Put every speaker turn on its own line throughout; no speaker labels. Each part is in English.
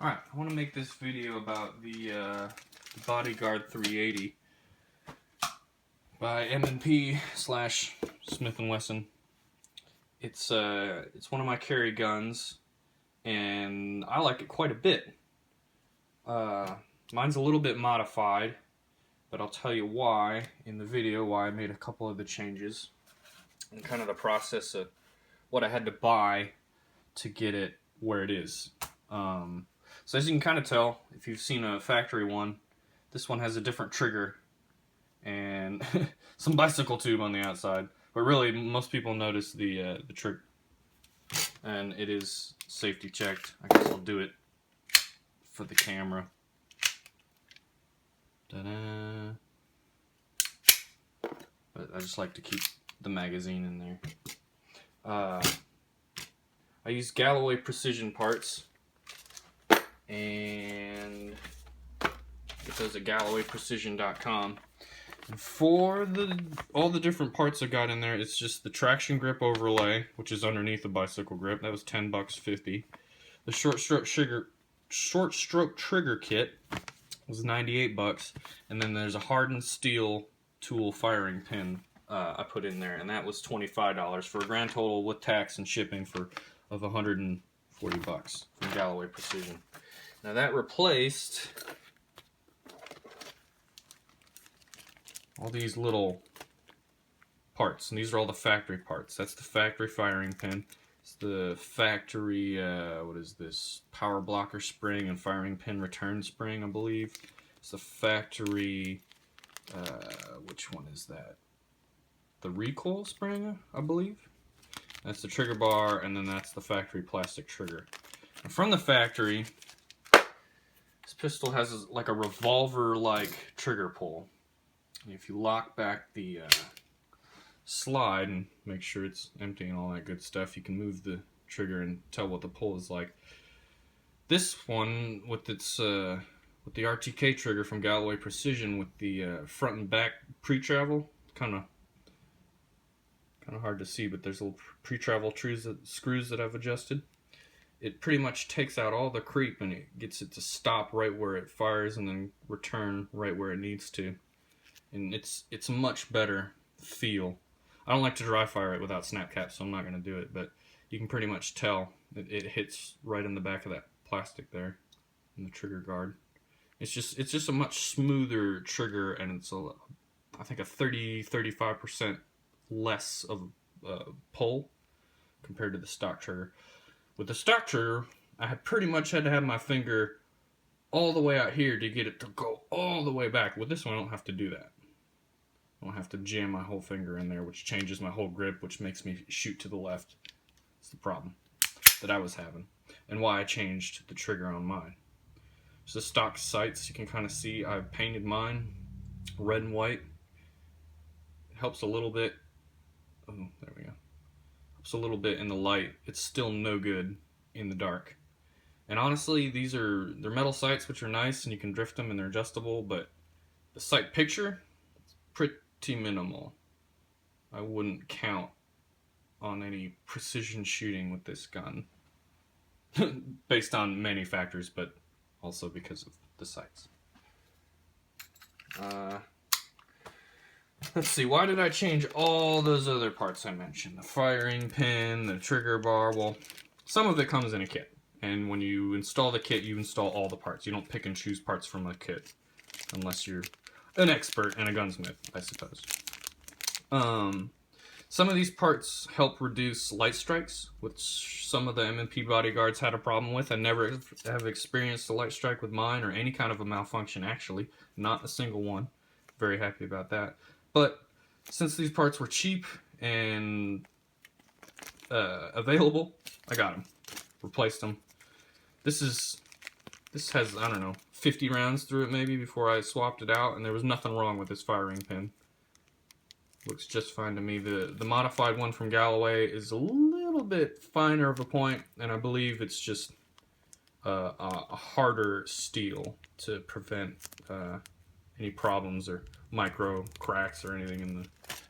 Alright, I want to make this video about the Bodyguard 380 by M&P / Smith & Wesson. It's one of my carry guns, and I like it quite a bit. Mine's a little bit modified, but I'll tell you why in the video, why I made a couple of the changes, and kind of the process of what I had to buy to get it where it is. So as you can kind of tell, if you've seen a factory one, this one has a different trigger and some bicycle tube on the outside. But really, most people notice the trigger, and it is safety checked. I guess I'll do it for the camera. Ta-da! But I just like to keep the magazine in there. I use Galloway Precision parts, and get those at GallowayPrecision.com. And for all the different parts I got in there, it's just the traction grip overlay, which is underneath the bicycle grip. That was $10.50. The short stroke trigger kit was $98, and then there's a hardened steel tool firing pin I put in there, and that was $25 for a grand total with tax and shipping of $140 from Galloway Precision. Now that replaced all these little parts, and these are all the factory parts. That's the factory firing pin. It's the factory, what is this? Power blocker spring and firing pin return spring, I believe. It's the factory, which one is that? The recoil spring, I believe. That's the trigger bar, and then that's the factory plastic trigger. And from the factory, this pistol has like a revolver-like trigger pull. If you lock back the slide and make sure it's empty and all that good stuff, you can move the trigger and tell what the pull is like. This one, with its with the RTK trigger from Galloway Precision, with the front and back pre-travel, kind of hard to see, but there's little pre-travel screws that I've adjusted. It pretty much takes out all the creep, and it gets it to stop right where it fires and then return right where it needs to. And it's a much better feel. I don't like to dry fire it without snap caps, so I'm not going to do it, but you can pretty much tell it hits right in the back of that plastic there in the trigger guard. It's just a much smoother trigger, and it's I think a 30-35% less of pull compared to the stock trigger. With the stock trigger, I pretty much had to have my finger all the way out here to get it to go all the way back. With this one, I don't have to do that. I don't have to jam my whole finger in there, which changes my whole grip, which makes me shoot to the left. It's the problem that I was having, and why I changed the trigger on mine. So the stock sights, you can kind of see I've painted mine red and white. It helps a little bit. Oh, there we go. Helps a little bit in the light. It's still no good in the dark. And honestly, they're metal sights, which are nice, and you can drift them, and they're adjustable, but the sight picture, it's pretty minimal. I wouldn't count on any precision shooting with this gun, based on many factors, but also because of the sights. Let's see, why did I change all those other parts I mentioned? The firing pin, the trigger bar. Well, some of it comes in a kit. And when you install the kit, you install all the parts. You don't pick and choose parts from the kit. Unless you're an expert and a gunsmith, I suppose. Some of these parts help reduce light strikes, which some of the M&P Bodyguards had a problem with. I never have experienced a light strike with mine, or any kind of a malfunction, actually. Not a single one. Very happy about that. But since these parts were cheap and available, I got them. Replaced them. This has, I don't know, 50 rounds through it maybe before I swapped it out, and there was nothing wrong with this firing pin. Looks just fine to me. The modified one from Galloway is a little bit finer of a point, and I believe it's just a harder steel to prevent any problems or micro cracks or anything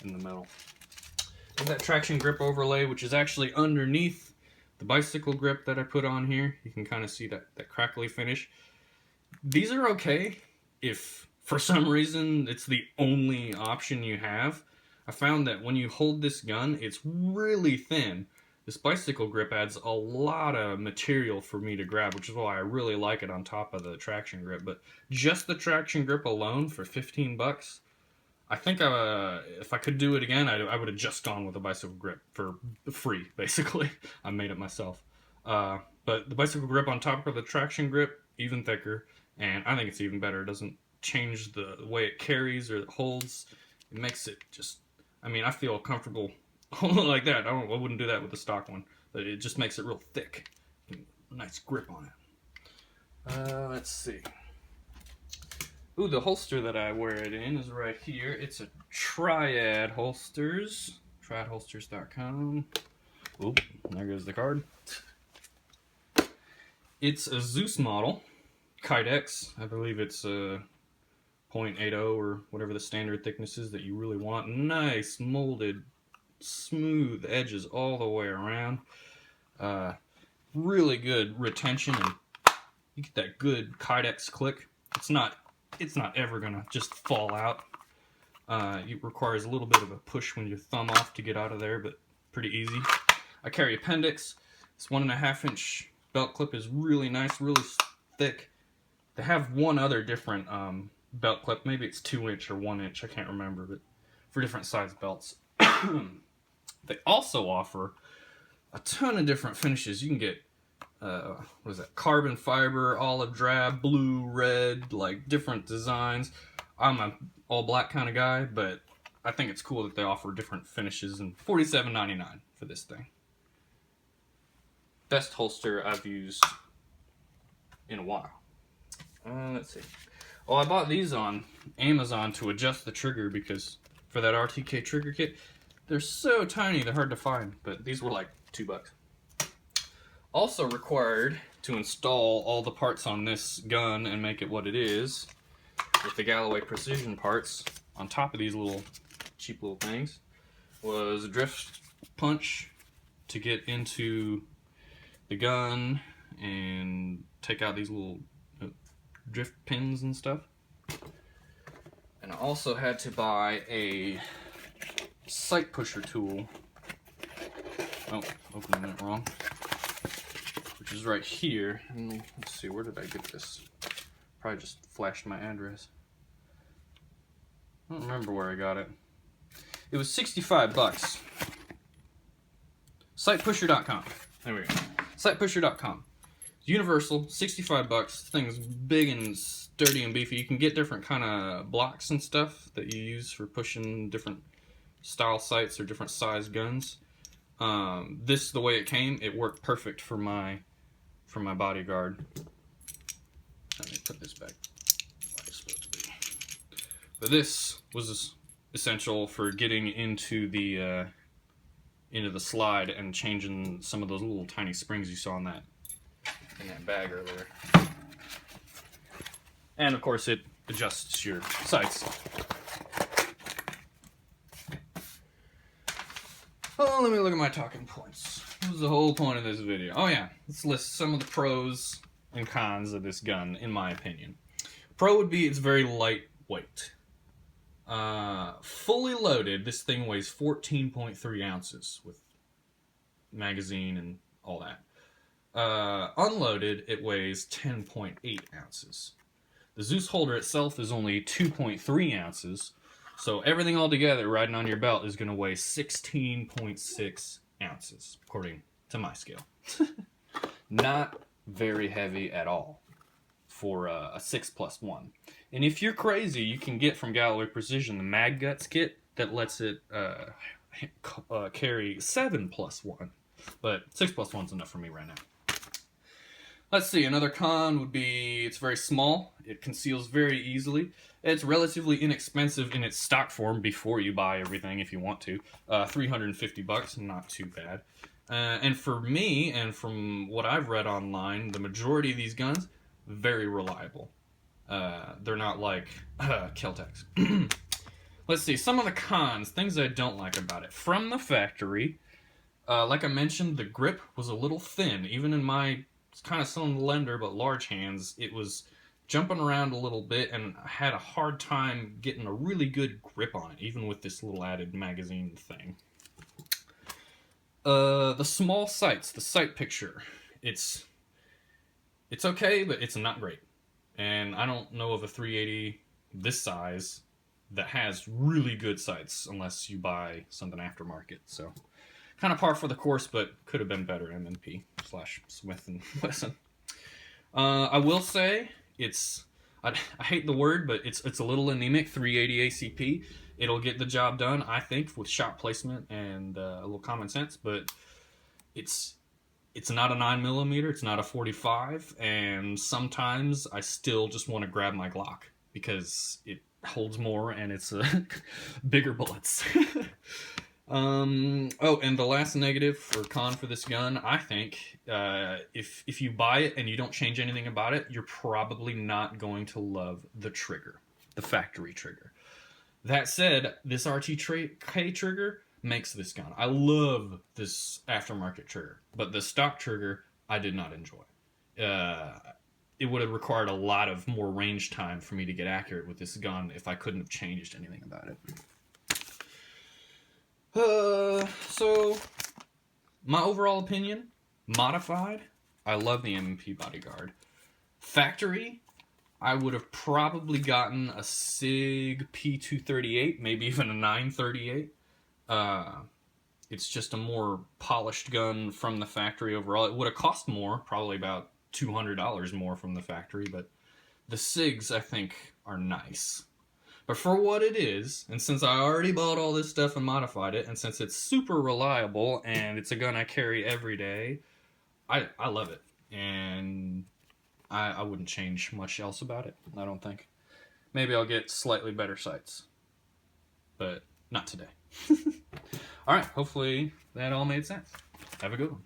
in the metal. And that traction grip overlay, which is actually underneath The bicycle grip that I put on here, you can kind of see that crackly finish. These are okay if for some reason it's the only option you have. I found that when you hold this gun, it's really thin. This bicycle grip adds a lot of material for me to grab, which is why I really like it on top of the traction grip. But just the traction grip alone for 15 bucks, I think if I could do it again, I would have just gone with a bicycle grip for free, basically. I made it myself. But the bicycle grip on top of the traction grip, even thicker, and I think it's even better. It doesn't change the way it carries or it holds. It makes it just, I mean, I feel comfortable like that. I wouldn't do that with the stock one, but it just makes it real thick. Nice grip on it. Let's see. Ooh, the holster that I wear it in is right here. It's a Triad Holsters. TriadHolsters.com. Ooh, there goes the card. It's a Zeus model. Kydex. I believe it's a 0.80 or whatever the standard thickness is that you really want. Nice molded, smooth edges all the way around. Really good retention, and you get that good Kydex click. It's not ever gonna just fall out. It requires a little bit of a push when you thumb off to get out of there, but pretty easy. I carry appendix. This 1.5 inch belt clip is really nice, really thick. They have one other different belt clip. Maybe it's 2 inch or 1 inch. I can't remember, but for different size belts. They also offer a ton of different finishes. You can get what is that? Carbon fiber, olive drab, blue, red, like different designs. I'm a all black kind of guy, but I think it's cool that they offer different finishes, and $47.99 for this thing. Best holster I've used in a while. Let's see. Well, I bought these on Amazon to adjust the trigger because for that RTK trigger kit, they're so tiny they're hard to find, but these were like $2. Also required to install all the parts on this gun and make it what it is with the Galloway Precision parts on top of these little cheap little things was a drift punch to get into the gun and take out these little drift pins and stuff. And I also had to buy a sight pusher tool. Oh, opening it wrong. Which is right here. And let's see, where did I get this? Probably just flashed my address. I don't remember where I got it. It was 65 bucks. Sightpusher.com. There we go. Sightpusher.com. Universal, 65 bucks. Thing's big and sturdy and beefy. You can get different kind of blocks and stuff that you use for pushing different style sights or different size guns. This, the way it came, it worked perfect for my Bodyguard. Let me put this back where it's supposed to be. But this was essential for getting into the slide and changing some of those little tiny springs you saw in that bag earlier. And of course it adjusts your sights. Oh, let me look at my talking points. What was the whole point of this video? Oh yeah, let's list some of the pros and cons of this gun, in my opinion. Pro would be it's very lightweight. Fully loaded, this thing weighs 14.3 ounces with magazine and all that. Unloaded, it weighs 10.8 ounces. The Zeus holder itself is only 2.3 ounces, so everything all together riding on your belt is going to weigh 16.6 ounces, according to my scale. Not very heavy at all for a 6+1. And if you're crazy, you can get from Galloway Precision the Mag Guts kit that lets it carry 7+1. But 6+1 is enough for me right now. Let's see, another con would be it's very small. It conceals very easily. It's relatively inexpensive in its stock form before you buy everything if you want to. $350, not too bad. And for me, and from what I've read online, the majority of these guns, very reliable. They're not like Kel-Tecs. Let's see, some of the cons, things I don't like about it. From the factory, Like I mentioned, the grip was a little thin. Even in my kind of slender but large hands, it was jumping around a little bit, and I had a hard time getting a really good grip on it, even with this little added magazine thing. The small sights, the sight picture, it's okay, but it's not great. And I don't know of a 380 this size that has really good sights unless you buy something aftermarket. So kind of par for the course, but could have been better. M&P / Smith and Wesson. I will say I hate the word, but it's a little anemic. 380 ACP. It'll get the job done, I think, with shot placement and a little common sense. But it's not a 9mm. It's not a 45, and sometimes I still just want to grab my Glock because it holds more and it's bigger bullets. Oh, and the last negative for con for this gun, I think, if you buy it and you don't change anything about it, you're probably not going to love the trigger, the factory trigger. That said, this RTK trigger makes this gun. I love this aftermarket trigger, but the stock trigger I did not enjoy. It would have required a lot of more range time for me to get accurate with this gun if I couldn't have changed anything about it. So, my overall opinion, modified, I love the M&P Bodyguard. Factory, I would have probably gotten a SIG P238, maybe even a 938. It's just a more polished gun from the factory overall. It would have cost more, probably about $200 more from the factory, but the SIGs, I think, are nice. But for what it is, and since I already bought all this stuff and modified it, and since it's super reliable and it's a gun I carry every day, I love it. And I wouldn't change much else about it, I don't think. Maybe I'll get slightly better sights, but not today. Alright, hopefully that all made sense. Have a good one.